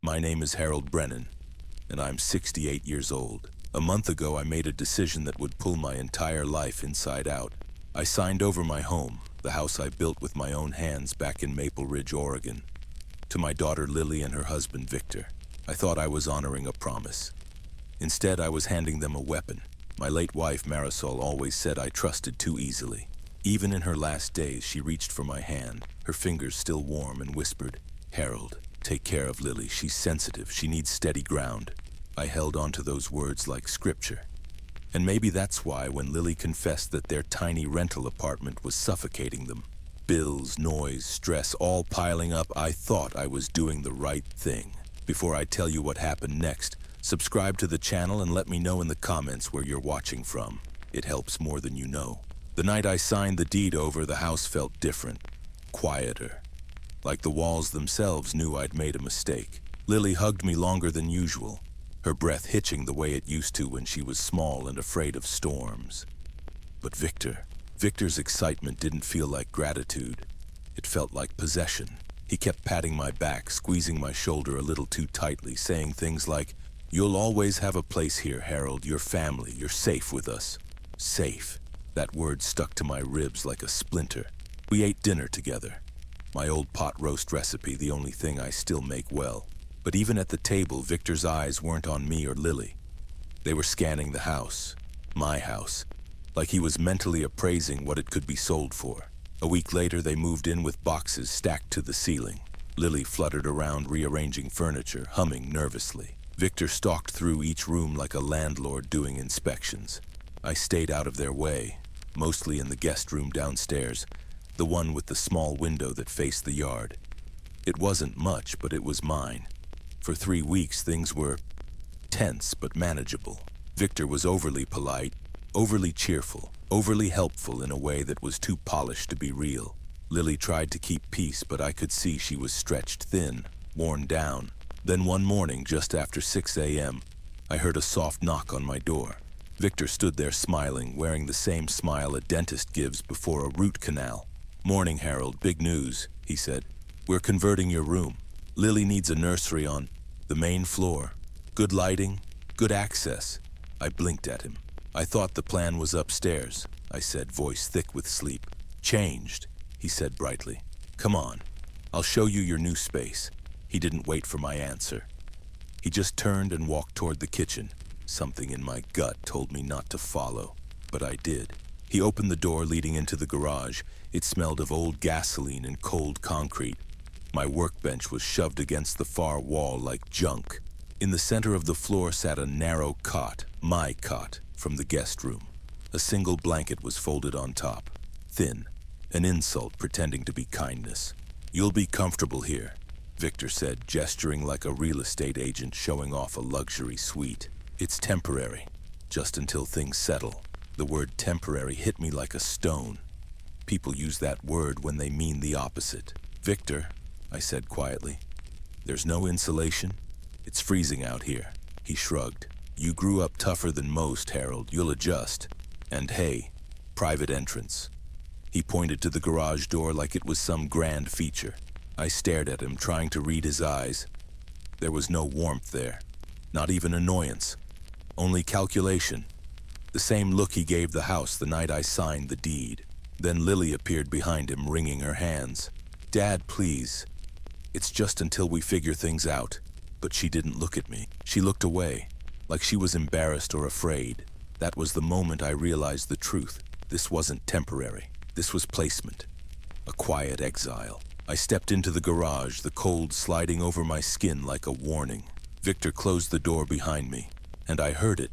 My name is Harold Brennan, and I'm 68 years old. A month ago, I made a decision that would pull my entire life inside out. I signed over my home, the house I built with my own hands back in Maple Ridge, Oregon, to my daughter Lily and her husband Victor. I thought I was honoring a promise. Instead, I was handing them a weapon. My late wife Marisol always said I trusted too easily. Even in her last days, she reached for my hand, her fingers still warm, and whispered, "Harold, take care of Lily. She's sensitive. She needs steady ground." I held on to those words like scripture. And maybe that's why when Lily confessed that their tiny rental apartment was suffocating them, bills, noise, stress, all piling up, I thought I was doing the right thing. Before I tell you what happened next, subscribe to the channel and let me know in the comments where you're watching from. It helps more than you know. The night I signed the deed over, the house felt different, quieter. Like the walls themselves knew I'd made a mistake. Lily hugged me longer than usual, her breath hitching the way it used to when she was small and afraid of storms. But Victor's excitement didn't feel like gratitude. It felt like possession. He kept patting my back, squeezing my shoulder a little too tightly, saying things like, "You'll always have a place here, Harold. Your family. You're safe with us." Safe. That word stuck to my ribs like a splinter. We ate dinner together. My old pot roast recipe, the only thing I still make well. But even at the table, Victor's eyes weren't on me or Lily. They were scanning the house, my house, like he was mentally appraising what it could be sold for. A week later, they moved in with boxes stacked to the ceiling. Lily fluttered around rearranging furniture, humming nervously. Victor stalked through each room like a landlord doing inspections. I stayed out of their way, mostly in the guest room downstairs, the one with the small window that faced the yard. It wasn't much, but it was mine. For 3 weeks, things were tense but manageable. Victor was overly polite, overly cheerful, overly helpful in a way that was too polished to be real. Lily tried to keep peace, but I could see she was stretched thin, worn down. Then one morning, just after 6 a.m., I heard a soft knock on my door. Victor stood there smiling, wearing the same smile a dentist gives before a root canal. "Morning, Harold. Big news," he said. "We're converting your room. Lily needs a nursery on the main floor. Good lighting, good access." I blinked at him. "I thought the plan was upstairs," I said, voice thick with sleep. "Changed," he said brightly. "Come on. I'll show you your new space." He didn't wait for my answer. He just turned and walked toward the kitchen. Something in my gut told me not to follow, but I did. He opened the door leading into the garage. It smelled of old gasoline and cold concrete. My workbench was shoved against the far wall like junk. In the center of the floor sat a narrow cot, my cot, from the guest room. A single blanket was folded on top, thin, an insult pretending to be kindness. "You'll be comfortable here," Victor said, gesturing like a real estate agent showing off a luxury suite. "It's temporary, just until things settle." The word temporary hit me like a stone. People use that word when they mean the opposite. "Victor," I said quietly, "there's no insulation. It's freezing out here." He shrugged. "You grew up tougher than most, Harold. You'll adjust. And hey, private entrance." He pointed to the garage door like it was some grand feature. I stared at him, trying to read his eyes. There was no warmth there, not even annoyance. Only calculation. The same look he gave the house the night I signed the deed. Then Lily appeared behind him, wringing her hands. "Dad, please. It's just until we figure things out." But she didn't look at me. She looked away, like she was embarrassed or afraid. That was the moment I realized the truth. This wasn't temporary. This was placement. A quiet exile. I stepped into the garage, the cold sliding over my skin like a warning. Victor closed the door behind me, and I heard it,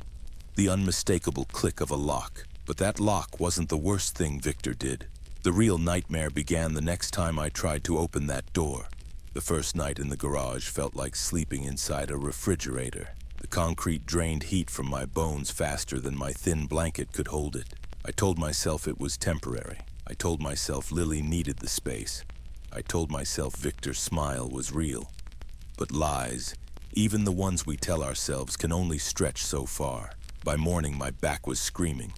the unmistakable click of a lock. But that lock wasn't the worst thing Victor did. The real nightmare began the next time I tried to open that door. The first night in the garage felt like sleeping inside a refrigerator. The concrete drained heat from my bones faster than my thin blanket could hold it. I told myself it was temporary. I told myself Lily needed the space. I told myself Victor's smile was real. But lies, even the ones we tell ourselves, can only stretch so far. By morning, my back was screaming.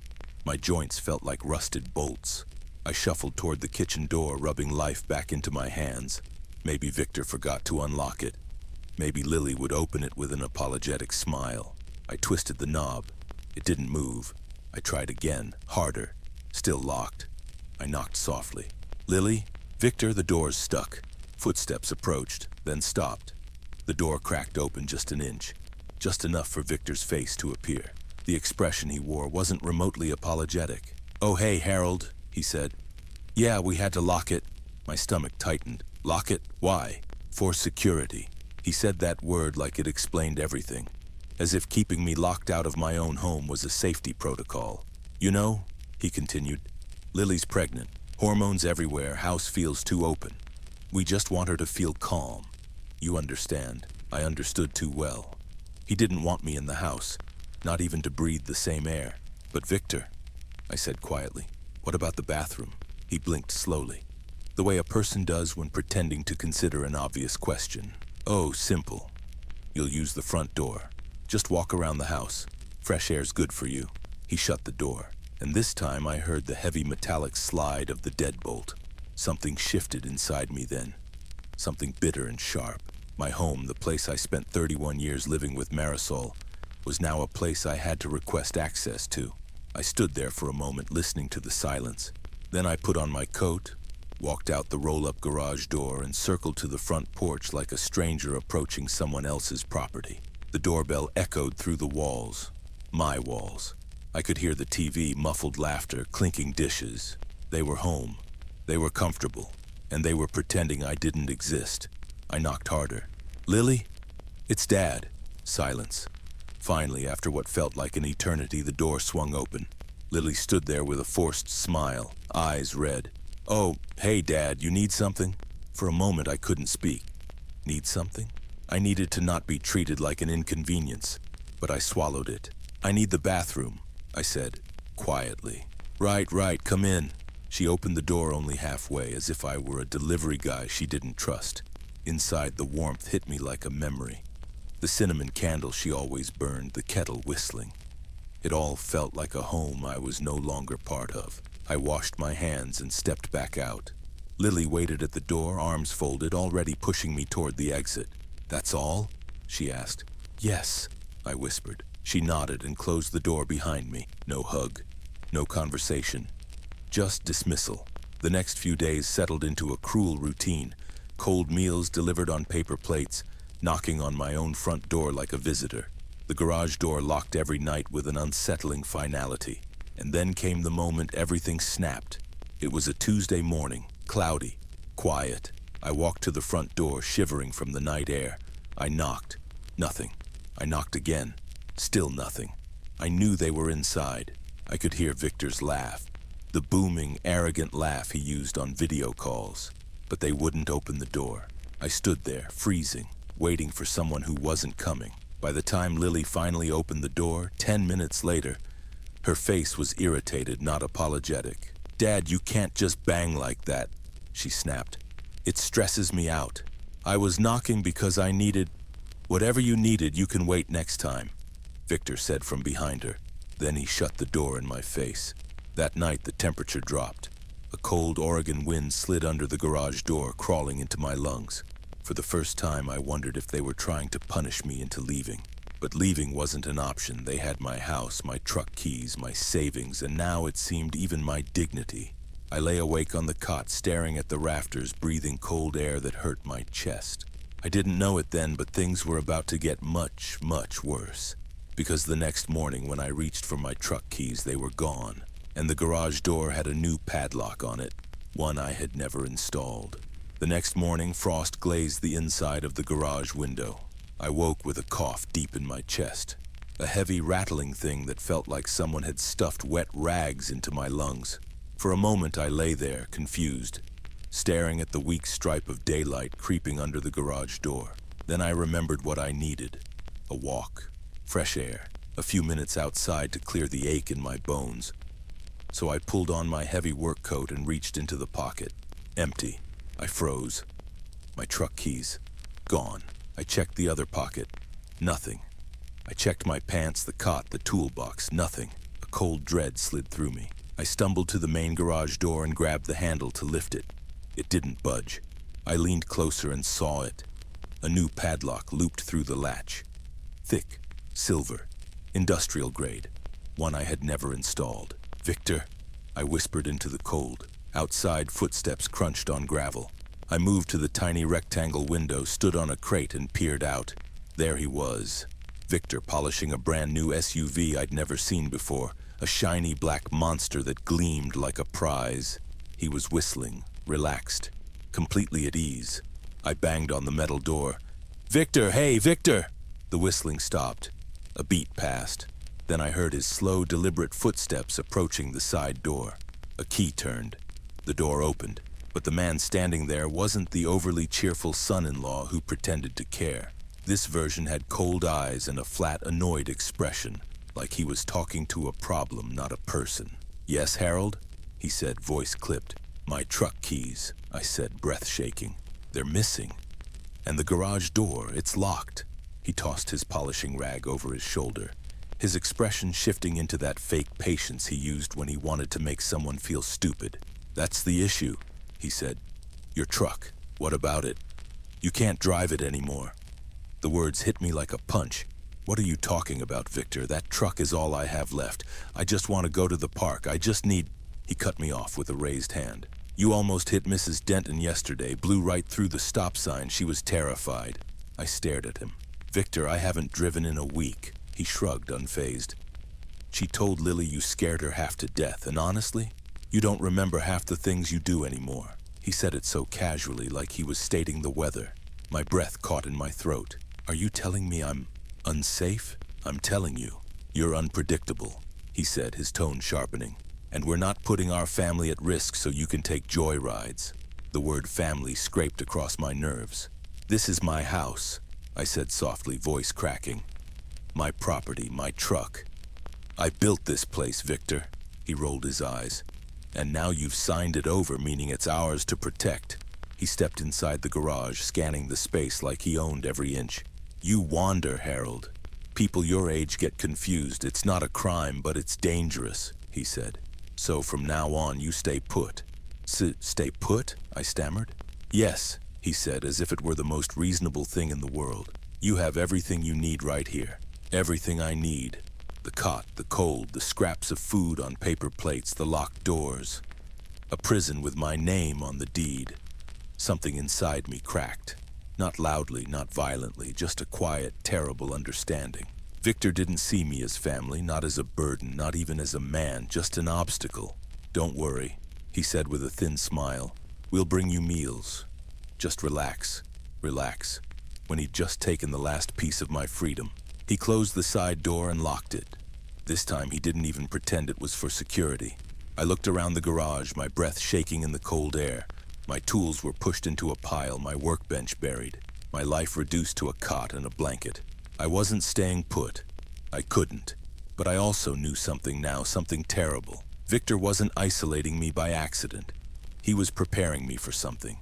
My joints felt like rusted bolts. I shuffled toward the kitchen door, rubbing life back into my hands. Maybe Victor forgot to unlock it. Maybe Lily would open it with an apologetic smile. I twisted the knob. It didn't move. I tried again, harder. Still locked. I knocked softly. "Lily? Victor?" The door's stuck. Footsteps approached, then stopped. The door cracked open just an inch, just enough for Victor's face to appear. The expression he wore wasn't remotely apologetic. "Oh, hey, Harold," he said. "Yeah, we had to lock it." My stomach tightened. "Lock it? Why?" "For security." He said that word like it explained everything, as if keeping me locked out of my own home was a safety protocol. "You know," he continued, "Lily's pregnant. Hormones everywhere, house feels too open. We just want her to feel calm. You understand." I understood too well. He didn't want me in the house, not even to breathe the same air. "But Victor," I said quietly, "what about the bathroom?" He blinked slowly, the way a person does when pretending to consider an obvious question. "Oh, simple. You'll use the front door. Just walk around the house. Fresh air's good for you." He shut the door, and this time I heard the heavy metallic slide of the deadbolt. Something shifted inside me then. Something bitter and sharp. My home, the place I spent 31 years living with Marisol, was now a place I had to request access to. I stood there for a moment listening to the silence. Then I put on my coat, walked out the roll-up garage door, and circled to the front porch like a stranger approaching someone else's property. The doorbell echoed through the walls. My walls. I could hear the TV, muffled laughter, clinking dishes. They were home. They were comfortable. And they were pretending I didn't exist. I knocked harder. "Lily? It's Dad." Silence. Finally, after what felt like an eternity, the door swung open. Lily stood there with a forced smile, eyes red. "Oh, hey, Dad, you need something?" For a moment, I couldn't speak. Need something? I needed to not be treated like an inconvenience, but I swallowed it. "I need the bathroom," I said, quietly. Right, come in." She opened the door only halfway, as if I were a delivery guy she didn't trust. Inside, the warmth hit me like a memory. The cinnamon candle she always burned, the kettle whistling. It all felt like a home I was no longer part of. I washed my hands and stepped back out. Lily waited at the door, arms folded, already pushing me toward the exit. "That's all?" she asked. "Yes," I whispered. She nodded and closed the door behind me. No hug, no conversation, just dismissal. The next few days settled into a cruel routine. Cold meals delivered on paper plates, knocking on my own front door like a visitor. The garage door locked every night with an unsettling finality. And then came the moment everything snapped. It was a Tuesday morning, cloudy, quiet. I walked to the front door, shivering from the night air. I knocked. Nothing. I knocked again. Still nothing. I knew they were inside. I could hear Victor's laugh, the booming, arrogant laugh he used on video calls. But they wouldn't open the door. I stood there, freezing, waiting for someone who wasn't coming. By the time Lily finally opened the door, 10 minutes later, her face was irritated, not apologetic. "Dad, you can't just bang like that," she snapped. "It stresses me out. I was knocking because I needed... Whatever you needed, you can wait next time," Victor said from behind her. Then he shut the door in my face. That night, the temperature dropped. A cold Oregon wind slid under the garage door, crawling into my lungs. For the first time, I wondered if they were trying to punish me into leaving. But leaving wasn't an option. They had my house, my truck keys, my savings, and now it seemed even my dignity. I lay awake on the cot, staring at the rafters, breathing cold air that hurt my chest. I didn't know it then, but things were about to get much, much worse. Because the next morning, when I reached for my truck keys, they were gone, and the garage door had a new padlock on it, one I had never installed. The next morning, frost glazed the inside of the garage window. I woke with a cough deep in my chest, a heavy rattling thing that felt like someone had stuffed wet rags into my lungs. For a moment I lay there, confused, staring at the weak stripe of daylight creeping under the garage door. Then I remembered what I needed: a walk, fresh air, a few minutes outside to clear the ache in my bones. So I pulled on my heavy work coat and reached into the pocket. Empty. I froze. My truck keys, gone. I checked the other pocket. Nothing. I checked my pants, the cot, the toolbox. Nothing. A cold dread slid through me. I stumbled to the main garage door and grabbed the handle to lift it. It didn't budge. I leaned closer and saw it. A new padlock looped through the latch. Thick, silver, industrial grade, one I had never installed. "Victor," I whispered into the cold. Outside, footsteps crunched on gravel. I moved to the tiny rectangle window, stood on a crate, and peered out. There he was, Victor, polishing a brand new SUV I'd never seen before, a shiny black monster that gleamed like a prize. He was whistling, relaxed, completely at ease. I banged on the metal door. "Victor, hey, Victor!" The whistling stopped. A beat passed. Then I heard his slow, deliberate footsteps approaching the side door. A key turned. The door opened, but the man standing there wasn't the overly cheerful son-in-law who pretended to care. This version had cold eyes and a flat, annoyed expression, like he was talking to a problem, not a person. "Yes, Harold?" he said, voice clipped. "My truck keys," I said, breath shaking. "They're missing. And the garage door, it's locked." He tossed his polishing rag over his shoulder, his expression shifting into that fake patience he used when he wanted to make someone feel stupid. "That's the issue," he said. "Your truck. What about it? You can't drive it anymore." The words hit me like a punch. "What are you talking about, Victor? That truck is all I have left. I just want to go to the park. I just need—" He cut me off with a raised hand. "You almost hit Mrs. Denton yesterday, blew right through the stop sign. She was terrified." I stared at him. "Victor, I haven't driven in a week." He shrugged, unfazed. "She told Lily you scared her half to death, and honestly, you don't remember half the things you do anymore." He said it so casually, like he was stating the weather. My breath caught in my throat. "Are you telling me I'm unsafe?" "I'm telling you, you're unpredictable," he said, his tone sharpening. "And we're not putting our family at risk so you can take joy rides." The word family scraped across my nerves. "This is my house," I said softly, voice cracking. "My property, my truck. I built this place, Victor." He rolled his eyes. "And now you've signed it over, meaning it's ours to protect." He stepped inside the garage, scanning the space like he owned every inch. "You wander, Harold. People your age get confused. It's not a crime, but it's dangerous," he said. "So from now on, you stay put." Stay put?" I stammered. "Yes," he said, as if it were the most reasonable thing in the world. "You have everything you need right here. Everything I need. The cot, the cold, the scraps of food on paper plates, the locked doors. A prison with my name on the deed." Something inside me cracked. Not loudly, not violently, just a quiet, terrible understanding. Victor didn't see me as family, not as a burden, not even as a man, just an obstacle. "Don't worry," he said with a thin smile. "We'll bring you meals. Just relax, relax." When he'd just taken the last piece of my freedom, he closed the side door and locked it. This time he didn't even pretend it was for security. I looked around the garage, my breath shaking in the cold air. My tools were pushed into a pile, my workbench buried, my life reduced to a cot and a blanket. I wasn't staying put. I couldn't. But I also knew something now, something terrible. Victor wasn't isolating me by accident. He was preparing me for something.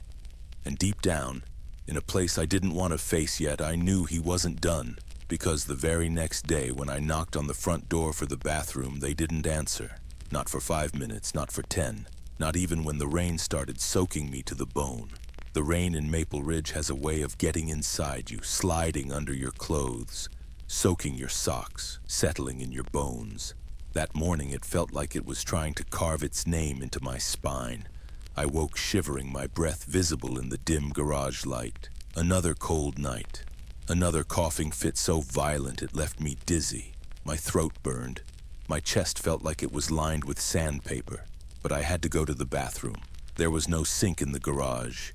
And deep down, in a place I didn't want to face yet, I knew he wasn't done. Because the very next day, when I knocked on the front door for the bathroom, they didn't answer. Not for 5 minutes, not for 10. Not even when the rain started soaking me to the bone. The rain in Maple Ridge has a way of getting inside you, sliding under your clothes, soaking your socks, settling in your bones. That morning it felt like it was trying to carve its name into my spine. I woke shivering, my breath visible in the dim garage light. Another cold night. Another coughing fit so violent it left me dizzy. My throat burned. My chest felt like it was lined with sandpaper. But I had to go to the bathroom. There was no sink in the garage.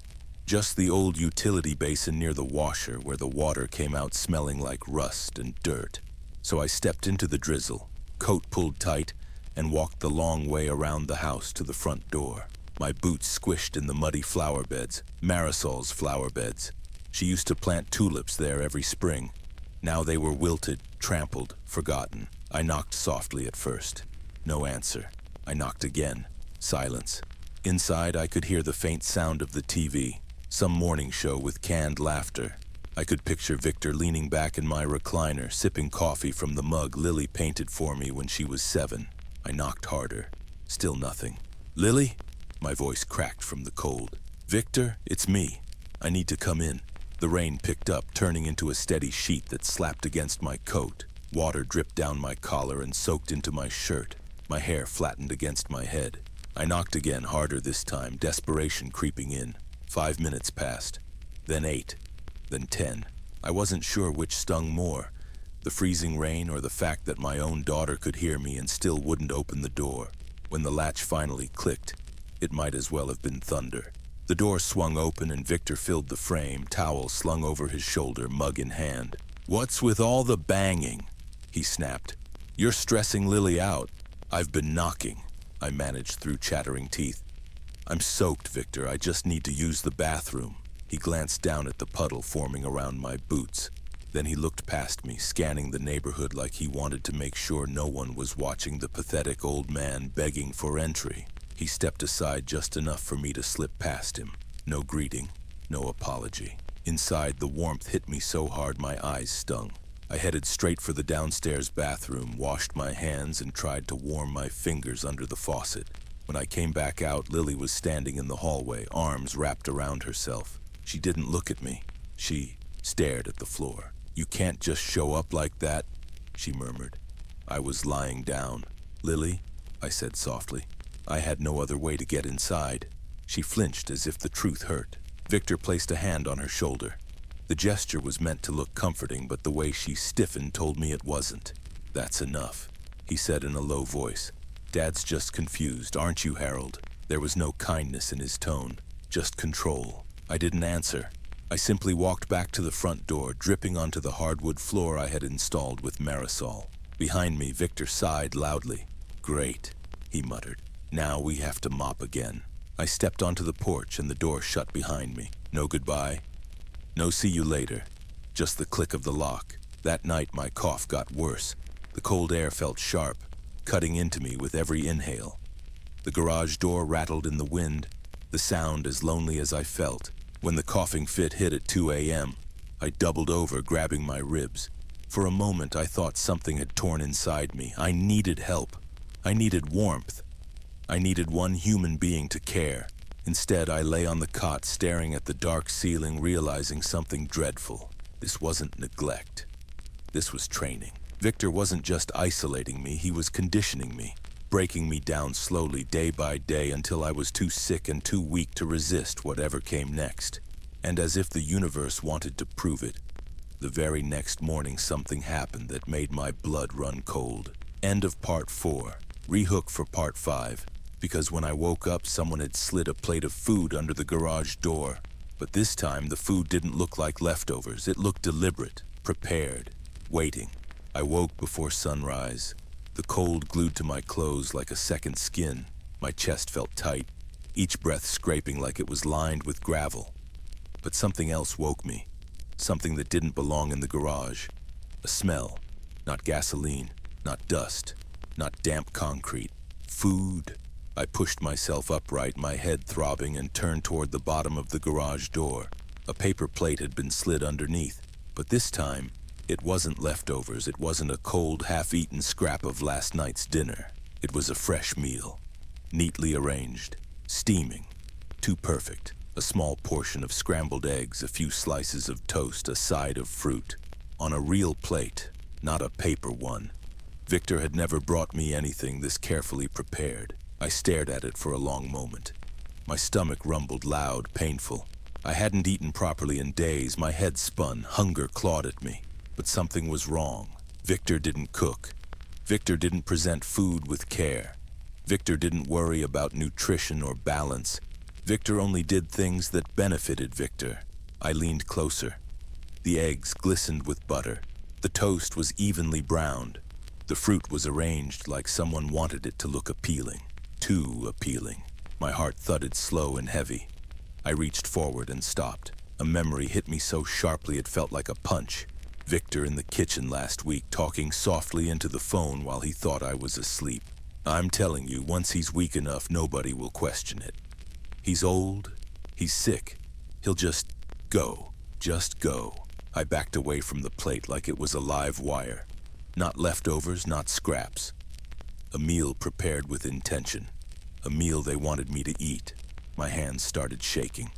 Just the old utility basin near the washer where the water came out smelling like rust and dirt. So I stepped into the drizzle, coat pulled tight, and walked the long way around the house to the front door. My boots squished in the muddy flower beds, Marisol's flower beds. She used to plant tulips there every spring. Now they were wilted, trampled, forgotten. I knocked softly at first. No answer. I knocked again. Silence. Inside, I could hear the faint sound of the TV. Some morning show with canned laughter. I could picture Victor leaning back in my recliner, sipping coffee from the mug Lily painted for me when she was 7. I knocked harder. Still nothing. "Lily?" My voice cracked from the cold. "Victor, it's me. I need to come in." The rain picked up, turning into a steady sheet that slapped against my coat. Water dripped down my collar and soaked into my shirt. My hair flattened against my head. I knocked again, harder this time, desperation creeping in. 5 minutes passed, then 8, then 10. I wasn't sure which stung more, the freezing rain or the fact that my own daughter could hear me and still wouldn't open the door. When the latch finally clicked, it might as well have been thunder. The door swung open and Victor filled the frame, towel slung over his shoulder, mug in hand. "What's with all the banging?" he snapped. "You're stressing Lily out." "I've been knocking," I managed through chattering teeth. "I'm soaked, Victor. I just need to use the bathroom." He glanced down at the puddle forming around my boots. Then he looked past me, scanning the neighborhood like he wanted to make sure no one was watching the pathetic old man begging for entry. He stepped aside just enough for me to slip past him. No greeting, no apology. Inside, the warmth hit me so hard my eyes stung. I headed straight for the downstairs bathroom, washed my hands, and tried to warm my fingers under the faucet. When I came back out, Lily was standing in the hallway, arms wrapped around herself. She didn't look at me. She stared at the floor. "You can't just show up like that," she murmured. I was lying down. "Lily," I said softly. I had no other way to get inside. She flinched as if the truth hurt. Victor placed a hand on her shoulder. The gesture was meant to look comforting, but the way she stiffened told me it wasn't. "That's enough," he said in a low voice. "Dad's just confused, aren't you, Harold?" There was no kindness in his tone, just control. I didn't answer. I simply walked back to the front door, dripping onto the hardwood floor I had installed with Marisol. Behind me, Victor sighed loudly. "Great," he muttered. "Now we have to mop again." I stepped onto the porch and the door shut behind me. No goodbye. No see you later. Just the click of the lock. That night my cough got worse. The cold air felt sharp, cutting into me with every inhale. The garage door rattled in the wind, the sound as lonely as I felt. When the coughing fit hit at 2 a.m., I doubled over, grabbing my ribs. For a moment, I thought something had torn inside me. I needed help. I needed warmth. I needed one human being to care. Instead, I lay on the cot, staring at the dark ceiling, realizing something dreadful. This wasn't neglect. This was training. Victor wasn't just isolating me, he was conditioning me, breaking me down slowly, day by day, until I was too sick and too weak to resist whatever came next. And as if the universe wanted to prove it, the very next morning something happened that made my blood run cold. End of part 4. Rehook for part 5. Because when I woke up, someone had slid a plate of food under the garage door. But this time, the food didn't look like leftovers. It looked deliberate, prepared, waiting. I woke before sunrise. The cold glued to my clothes like a second skin. My chest felt tight, each breath scraping like it was lined with gravel. But something else woke me. Something that didn't belong in the garage. A smell. Not gasoline, not dust, not damp concrete. Food. I pushed myself upright, my head throbbing, and turned toward the bottom of the garage door. A paper plate had been slid underneath, but this time, it wasn't leftovers. It wasn't a cold, half-eaten scrap of last night's dinner. It was a fresh meal, neatly arranged, steaming, too perfect. A small portion of scrambled eggs, a few slices of toast, a side of fruit. On a real plate, not a paper one. Victor had never brought me anything this carefully prepared. I stared at it for a long moment. My stomach rumbled loud, painful. I hadn't eaten properly in days. My head spun, hunger clawed at me. But something was wrong. Victor didn't cook. Victor didn't present food with care. Victor didn't worry about nutrition or balance. Victor only did things that benefited Victor. I leaned closer. The eggs glistened with butter. The toast was evenly browned. The fruit was arranged like someone wanted it to look appealing. Too appealing. My heart thudded slow and heavy. I reached forward and stopped. A memory hit me so sharply it felt like a punch. Victor in the kitchen last week, talking softly into the phone while he thought I was asleep. I'm telling you, once he's weak enough, nobody will question it. He's old, he's sick. He'll just go. Just go. I backed away from the plate like it was a live wire. Not leftovers, not scraps. A meal prepared with intention. A meal they wanted me to eat. My hands started shaking.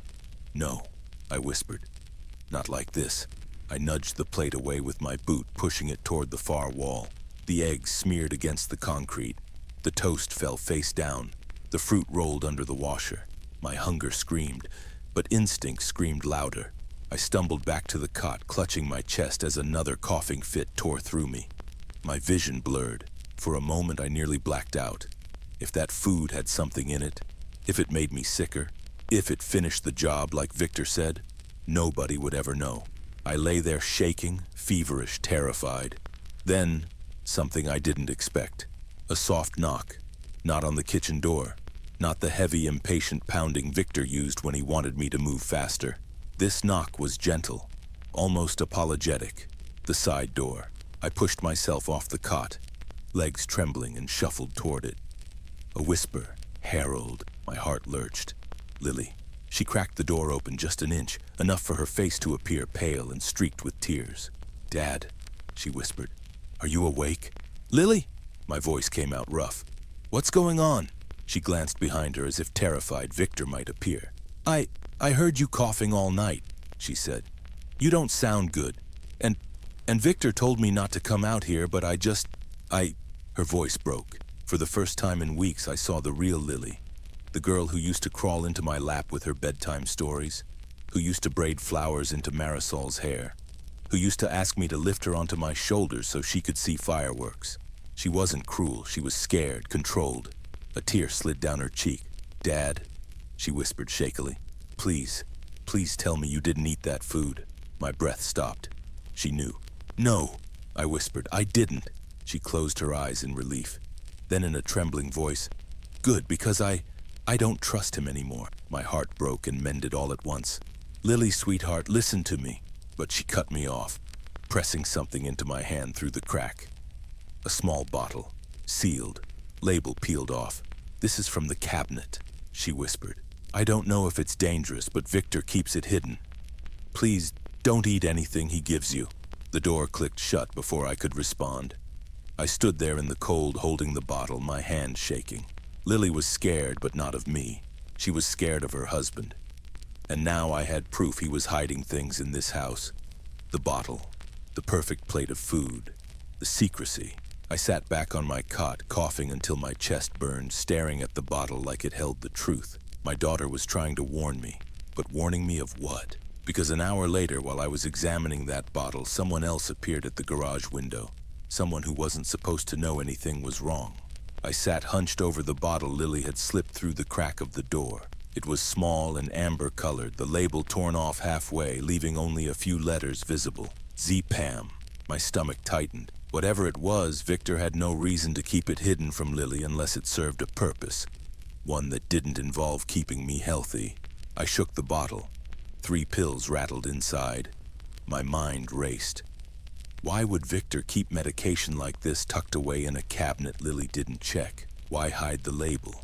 "No," I whispered. Not like this. I nudged the plate away with my boot, pushing it toward the far wall. The eggs smeared against the concrete. The toast fell face down. The fruit rolled under the washer. My hunger screamed, but instinct screamed louder. I stumbled back to the cot, clutching my chest as another coughing fit tore through me. My vision blurred. For a moment, I nearly blacked out. If that food had something in it, if it made me sicker, if it finished the job like Victor said, nobody would ever know. I lay there shaking, feverish, terrified. Then, something I didn't expect. A soft knock. Not on the kitchen door. Not the heavy, impatient pounding Victor used when he wanted me to move faster. This knock was gentle, almost apologetic. The side door. I pushed myself off the cot, legs trembling, and shuffled toward it. A whisper. Harold. My heart lurched. Lily. She cracked the door open just an inch, enough for her face to appear pale and streaked with tears. Dad, she whispered. Are you awake? Lily? My voice came out rough. What's going on? She glanced behind her as if terrified Victor might appear. I heard you coughing all night, she said. You don't sound good. And Victor told me not to come out here, but Her voice broke. For the first time in weeks, I saw the real Lily. The girl who used to crawl into my lap with her bedtime stories, who used to braid flowers into Marisol's hair, who used to ask me to lift her onto my shoulders so she could see fireworks. She wasn't cruel, she was scared, controlled. A tear slid down her cheek. Dad, she whispered shakily, please tell me you didn't eat that food. My breath stopped. She knew. No, I whispered, I didn't. She closed her eyes in relief. Then in a trembling voice, good, because I don't trust him anymore. My heart broke and mended all at once. Lily, sweetheart, listen to me. But she cut me off, pressing something into my hand through the crack. A small bottle, sealed, label peeled off. This is from the cabinet, she whispered. I don't know if it's dangerous, but Victor keeps it hidden. Please, don't eat anything he gives you. The door clicked shut before I could respond. I stood there in the cold, holding the bottle, my hand shaking. Lily was scared, but not of me. She was scared of her husband. And now I had proof he was hiding things in this house. The bottle, the perfect plate of food, the secrecy. I sat back on my cot, coughing until my chest burned, staring at the bottle like it held the truth. My daughter was trying to warn me, but warning me of what? Because an hour later, while I was examining that bottle, someone else appeared at the garage window. Someone who wasn't supposed to know anything was wrong. I sat hunched over the bottle Lily had slipped through the crack of the door. It was small and amber-colored, the label torn off halfway, leaving only a few letters visible. Z-Pam. My stomach tightened. Whatever it was, Victor had no reason to keep it hidden from Lily unless it served a purpose. One that didn't involve keeping me healthy. I shook the bottle. 3 pills rattled inside. My mind raced. Why would Victor keep medication like this tucked away in a cabinet Lily didn't check? Why hide the label?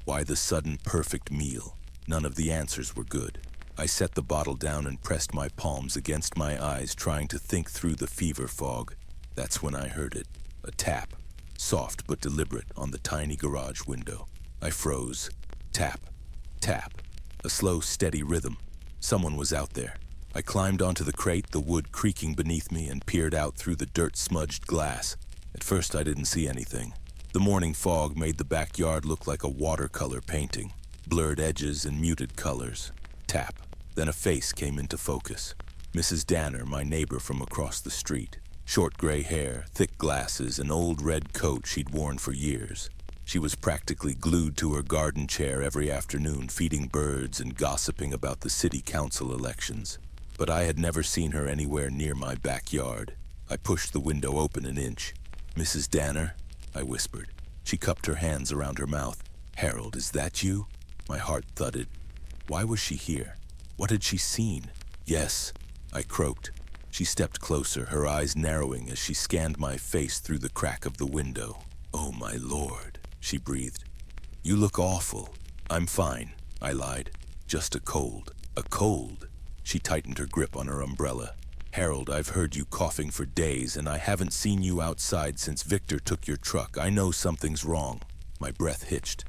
Why the sudden perfect meal? None of the answers were good. I set the bottle down and pressed my palms against my eyes, trying to think through the fever fog. That's when I heard it. A tap, soft but deliberate, on the tiny garage window. I froze. Tap, tap. A slow, steady rhythm. Someone was out there. I climbed onto the crate, the wood creaking beneath me, and peered out through the dirt-smudged glass. At first, I didn't see anything. The morning fog made the backyard look like a watercolor painting. Blurred edges and muted colors. Tap. Then a face came into focus. Mrs. Danner, my neighbor from across the street. Short gray hair, thick glasses, an old red coat she'd worn for years. She was practically glued to her garden chair every afternoon, feeding birds and gossiping about the city council elections. But I had never seen her anywhere near my backyard. I pushed the window open an inch. Mrs. Danner, I whispered. She cupped her hands around her mouth. Harold, is that you? My heart thudded. Why was she here? What had she seen? Yes, I croaked. She stepped closer, her eyes narrowing as she scanned my face through the crack of the window. Oh, my Lord, she breathed. You look awful. I'm fine, I lied. Just a cold. A cold. She tightened her grip on her umbrella. Harold, I've heard you coughing for days, and I haven't seen you outside since Victor took your truck. I know something's wrong. My breath hitched.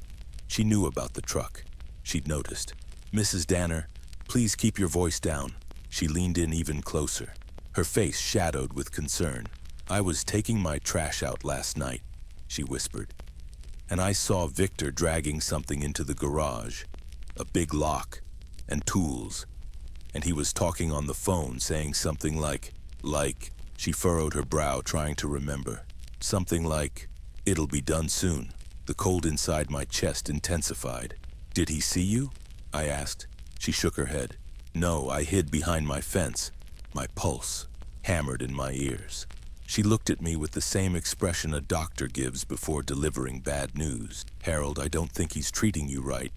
She knew about the truck. She'd noticed. Mrs. Danner, please keep your voice down. She leaned in even closer, her face shadowed with concern. "I was taking my trash out last night," she whispered, "and I saw Victor dragging something into the garage, a big lock and tools, and he was talking on the phone saying something like, she furrowed her brow trying to remember, something like, 'It'll be done soon.' The cold inside my chest intensified. "Did he see you?" I asked. She shook her head. "No, I hid behind my fence, my pulse hammered in my ears." She looked at me with the same expression a doctor gives before delivering bad news. "Harold, I don't think he's treating you right."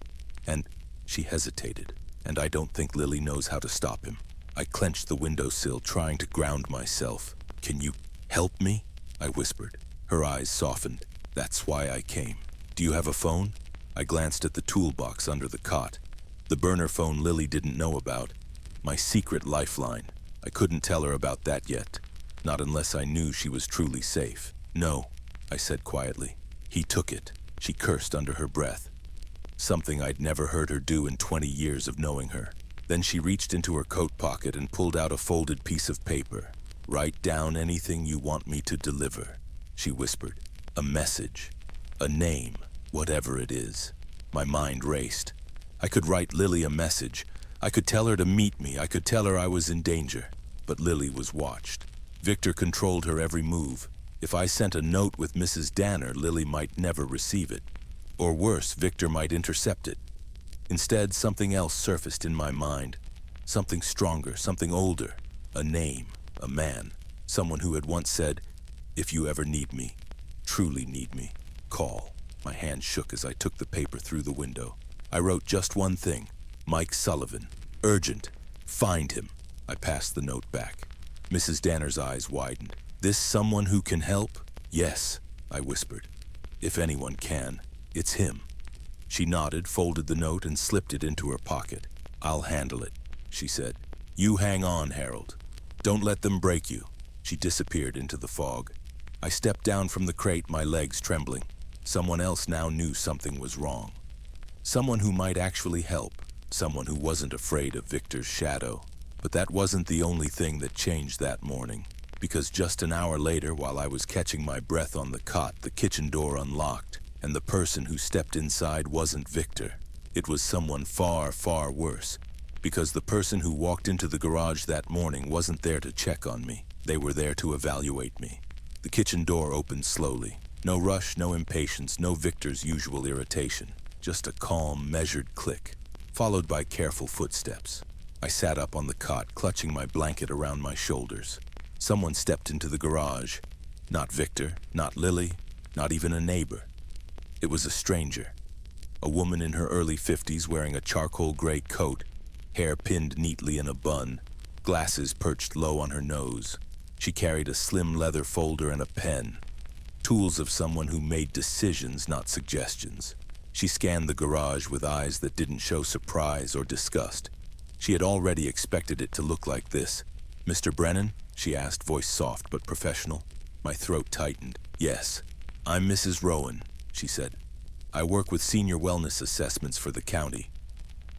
And she hesitated. "And I don't think Lily knows how to stop him." I clenched the windowsill, trying to ground myself. "Can you help me?" I whispered. Her eyes softened. "That's why I came. Do you have a phone?" I glanced at the toolbox under the cot. The burner phone Lily didn't know about. My secret lifeline. I couldn't tell her about that yet. Not unless I knew she was truly safe. "No," I said quietly. "He took it." She cursed under her breath. Something I'd never heard her do in 20 years of knowing her. Then she reached into her coat pocket and pulled out a folded piece of paper. "Write down anything you want me to deliver," she whispered. "A message, a name, whatever it is." My mind raced. I could write Lily a message. I could tell her to meet me. I could tell her I was in danger. But Lily was watched. Victor controlled her every move. If I sent a note with Mrs. Danner, Lily might never receive it. Or worse, Victor might intercept it. Instead, something else surfaced in my mind. Something stronger, something older. A name, a man. Someone who had once said, "If you ever need me, truly need me, call." My hand shook as I took the paper through the window. I wrote just one thing: Mike Sullivan. Urgent. Find him. I passed the note back. Mrs. Danner's eyes widened. "This someone who can help?" "Yes," I whispered. "If anyone can, it's him." She nodded, folded the note, and slipped it into her pocket. "I'll handle it," she said. "You hang on, Harold. Don't let them break you." She disappeared into the fog. I stepped down from the crate, my legs trembling. Someone else now knew something was wrong. Someone who might actually help. Someone who wasn't afraid of Victor's shadow. But that wasn't the only thing that changed that morning. Because just an hour later, while I was catching my breath on the cot, the kitchen door unlocked, and the person who stepped inside wasn't Victor. It was someone far, far worse. Because the person who walked into the garage that morning wasn't there to check on me. They were there to evaluate me. The kitchen door opened slowly. No rush, no impatience, no Victor's usual irritation. Just a calm, measured click, followed by careful footsteps. I sat up on the cot, clutching my blanket around my shoulders. Someone stepped into the garage. Not Victor, not Lily, not even a neighbor. It was a stranger. A woman in her early 50s wearing a charcoal gray coat, hair pinned neatly in a bun, glasses perched low on her nose. She carried a slim leather folder and a pen. Tools of someone who made decisions, not suggestions. She scanned the garage with eyes that didn't show surprise or disgust. She had already expected it to look like this. "Mr. Brennan?" she asked, voice soft but professional. My throat tightened. "Yes, I'm Mrs. Rowan," she said. "I work with senior wellness assessments for the county.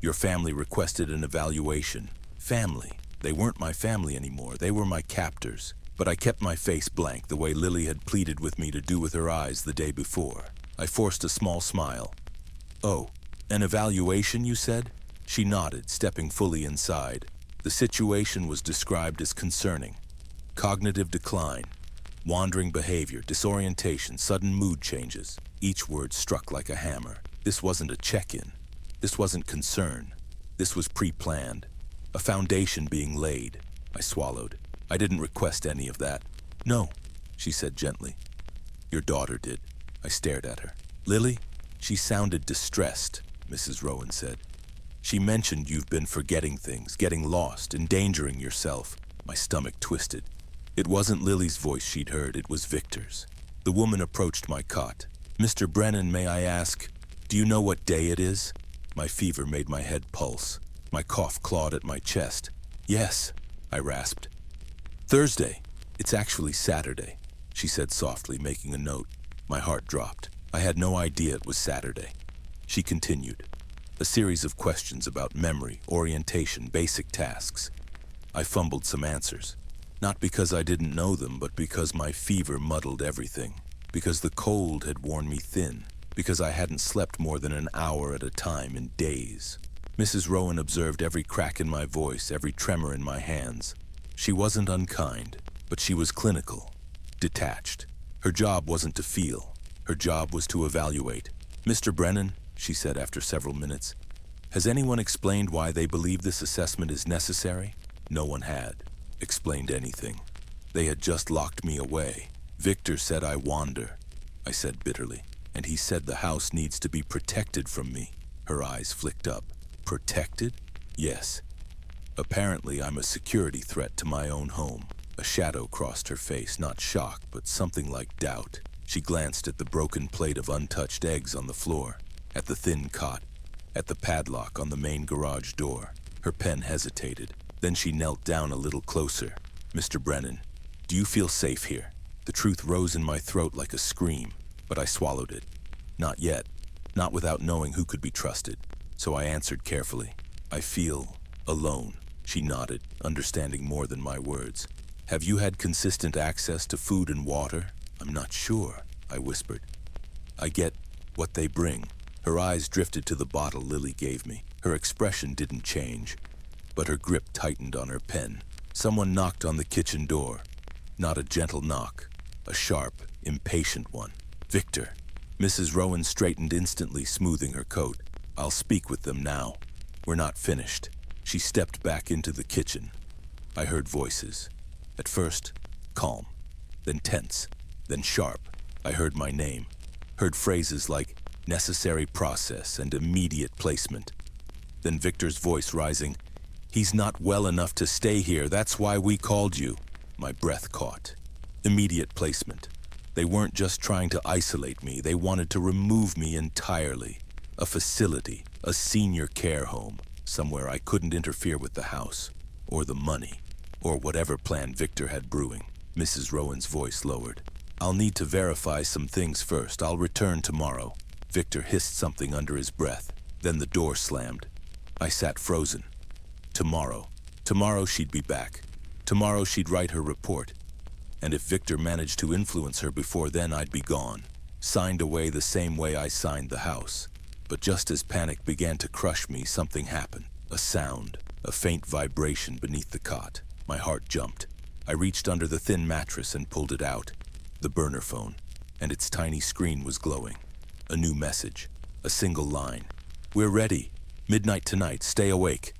Your family requested an evaluation." Family. They weren't my family anymore. They were my captors. But I kept my face blank, the way Lily had pleaded with me to do with her eyes the day before. I forced a small smile. "Oh, an evaluation, you said?" She nodded, stepping fully inside. The situation was described as concerning. Cognitive decline, wandering behavior, disorientation, sudden mood changes. Each word struck like a hammer. This wasn't a check-in. This wasn't concern. This was pre-planned. A foundation being laid. I swallowed. I didn't request any of that. "No," she said gently. "Your daughter did." I stared at her. "Lily?" She sounded distressed, Mrs. Rowan said. "She mentioned you've been forgetting things, getting lost, endangering yourself." My stomach twisted. It wasn't Lily's voice she'd heard, it was Victor's. The woman approached my cot. "Mr. Brennan, may I ask, do you know what day it is?" My fever made my head pulse. My cough clawed at my chest. "Yes," I rasped. "Thursday. It's actually Saturday," she said softly, making a note. My heart dropped. I had no idea it was Saturday. She continued. A series of questions about memory, orientation, basic tasks. I fumbled some answers. Not because I didn't know them, but because my fever muddled everything. Because the cold had worn me thin. Because I hadn't slept more than an hour at a time in days. Mrs. Rowan observed every crack in my voice, every tremor in my hands. She wasn't unkind, but she was clinical, detached. Her job wasn't to feel. Her job was to evaluate. "Mr. Brennan," she said after several minutes, "has anyone explained why they believe this assessment is necessary?" No one had explained anything. They had just locked me away. "Victor said I wander," I said bitterly, "and he said the house needs to be protected from me." Her eyes flicked up. "Protected?" "Yes. Apparently I'm a security threat to my own home." A shadow crossed her face, not shock, but something like doubt. She glanced at the broken plate of untouched eggs on the floor, at the thin cot, at the padlock on the main garage door. Her pen hesitated. Then she knelt down a little closer. "Mr. Brennan, do you feel safe here?" The truth rose in my throat like a scream, but I swallowed it. Not yet, not without knowing who could be trusted. So I answered carefully. "I feel alone." She nodded, understanding more than my words. "Have you had consistent access to food and water?" "I'm not sure," I whispered. "I get what they bring." Her eyes drifted to the bottle Lily gave me. Her expression didn't change, but her grip tightened on her pen. Someone knocked on the kitchen door. Not a gentle knock, a sharp, impatient one. "Victor." Mrs. Rowan straightened instantly, smoothing her coat. "I'll speak with them now. We're not finished." She stepped back into the kitchen. I heard voices. At first, calm, then tense, then sharp. I heard my name, heard phrases like necessary process and immediate placement. Then Victor's voice rising, "He's not well enough to stay here, that's why we called you." My breath caught. Immediate placement. They weren't just trying to isolate me, they wanted to remove me entirely. A facility, a senior care home, somewhere I couldn't interfere with the house, or the money, or whatever plan Victor had brewing. Mrs. Rowan's voice lowered. "I'll need to verify some things first. I'll return tomorrow." Victor hissed something under his breath. Then the door slammed. I sat frozen. Tomorrow. Tomorrow she'd be back. Tomorrow she'd write her report. And if Victor managed to influence her before then, I'd be gone. Signed away the same way I signed the house. But just as panic began to crush me, something happened. A sound, a faint vibration beneath the cot. My heart jumped. I reached under the thin mattress and pulled it out. The burner phone, and its tiny screen was glowing. A new message, a single line. "We're ready. Midnight tonight, stay awake."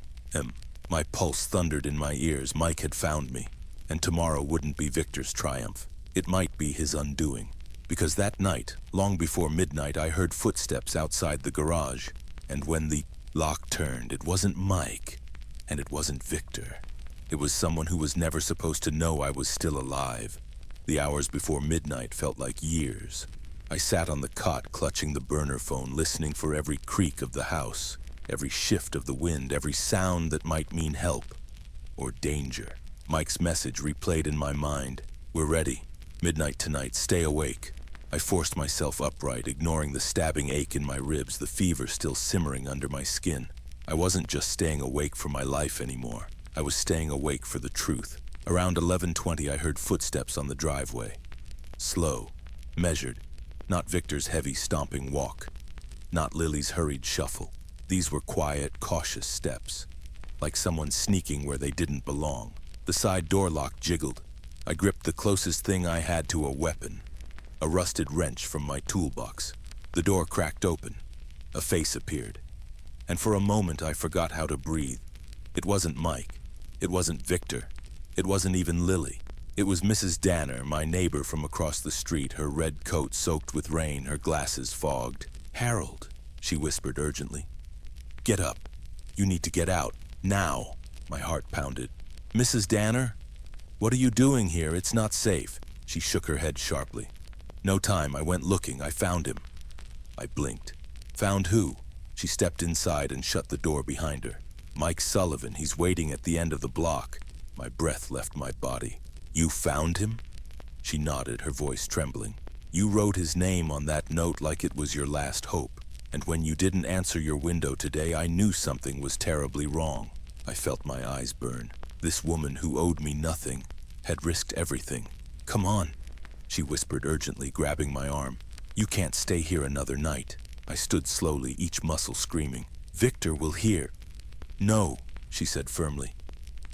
My pulse thundered in my ears. Mike had found me. And tomorrow wouldn't be Victor's triumph. It might be his undoing. Because that night, long before midnight, I heard footsteps outside the garage. And when the lock turned, it wasn't Mike, and it wasn't Victor. It was someone who was never supposed to know I was still alive. The hours before midnight felt like years. I sat on the cot, clutching the burner phone, listening for every creak of the house, every shift of the wind, every sound that might mean help or danger. Mike's message replayed in my mind. "We're ready. Midnight tonight, stay awake." I forced myself upright, ignoring the stabbing ache in my ribs, the fever still simmering under my skin. I wasn't just staying awake for my life anymore. I was staying awake for the truth. Around 11:20, I heard footsteps on the driveway. Slow, measured, not Victor's heavy stomping walk, not Lily's hurried shuffle. These were quiet, cautious steps, like someone sneaking where they didn't belong. The side door lock jiggled. I gripped the closest thing I had to a weapon, a rusted wrench from my toolbox. The door cracked open. A face appeared. And for a moment, I forgot how to breathe. It wasn't Mike. It wasn't Victor. It wasn't even Lily. It was Mrs. Danner, my neighbor from across the street, her red coat soaked with rain, her glasses fogged. "Harold," she whispered urgently. "Get up. You need to get out. Now." My heart pounded. "Mrs. Danner? What are you doing here? It's not safe." She shook her head sharply. "No time. I went looking. I found him." I blinked. "Found who?" She stepped inside and shut the door behind her. "Mike Sullivan. He's waiting at the end of the block." My breath left my body. "You found him?" She nodded, her voice trembling. "You wrote his name on that note like it was your last hope. And when you didn't answer your window today, I knew something was terribly wrong." I felt my eyes burn. This woman who owed me nothing had risked everything. Come on, she whispered urgently, grabbing my arm. You can't stay here another night. I stood slowly, each muscle screaming. Victor will hear. No, she said firmly.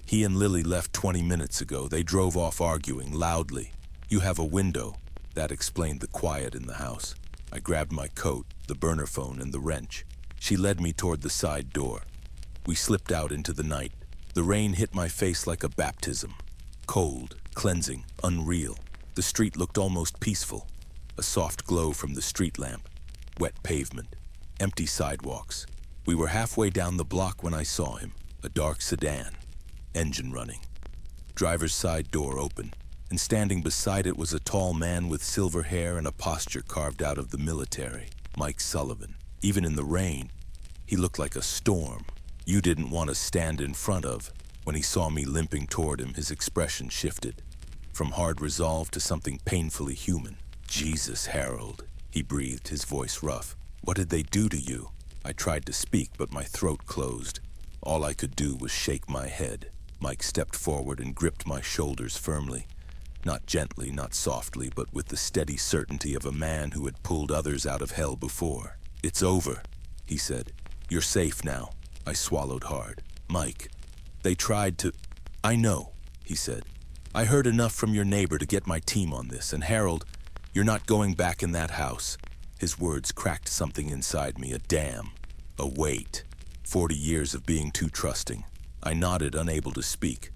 He and Lily left 20 minutes ago. They drove off arguing loudly. You have a window. That explained the quiet in the house. I grabbed my coat, the burner phone, and the wrench. She led me toward the side door. We slipped out into the night. The rain hit my face like a baptism. Cold, cleansing, unreal. The street looked almost peaceful. A soft glow from the street lamp. Wet pavement. Empty sidewalks. We were halfway down the block when I saw him. A dark sedan. Engine running. Driver's side door open, and standing beside it was a tall man with silver hair and a posture carved out of the military. Mike Sullivan. Even in the rain, he looked like a storm you didn't want to stand in front of. When he saw me limping toward him, his expression shifted. From hard resolve to something painfully human. Jesus, Harold, he breathed, his voice rough. What did they do to you? I tried to speak, but my throat closed. All I could do was shake my head. Mike stepped forward and gripped my shoulders firmly. Not gently, not softly, but with the steady certainty of a man who had pulled others out of hell before. It's over, he said. You're safe now. I swallowed hard. Mike, they tried to... I know, he said. I heard enough from your neighbor to get my team on this, and Harold, you're not going back in that house. His words cracked something inside me, a dam, a weight. 40 years of being too trusting. I nodded, unable to speak.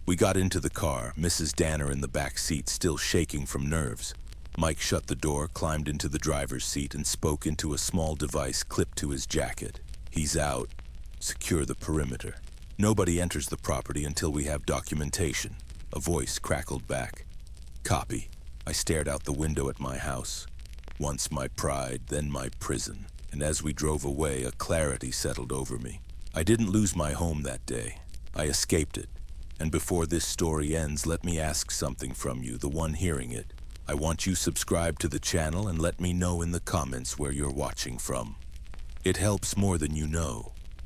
We got into the car, Mrs. Danner in the back seat, still shaking from nerves. Mike shut the door, climbed into the driver's seat, and spoke into a small device clipped to his jacket. He's out. Secure the perimeter. Nobody enters the property until we have documentation. A voice crackled back. Copy. I stared out the window at my house. Once my pride, then my prison. And as we drove away, a clarity settled over me. I didn't lose my home that day. I escaped it. And before this story ends, let me ask something from you, the one hearing it. I want you subscribe to the channel and let me know in the comments where you're watching from. It helps more than you know.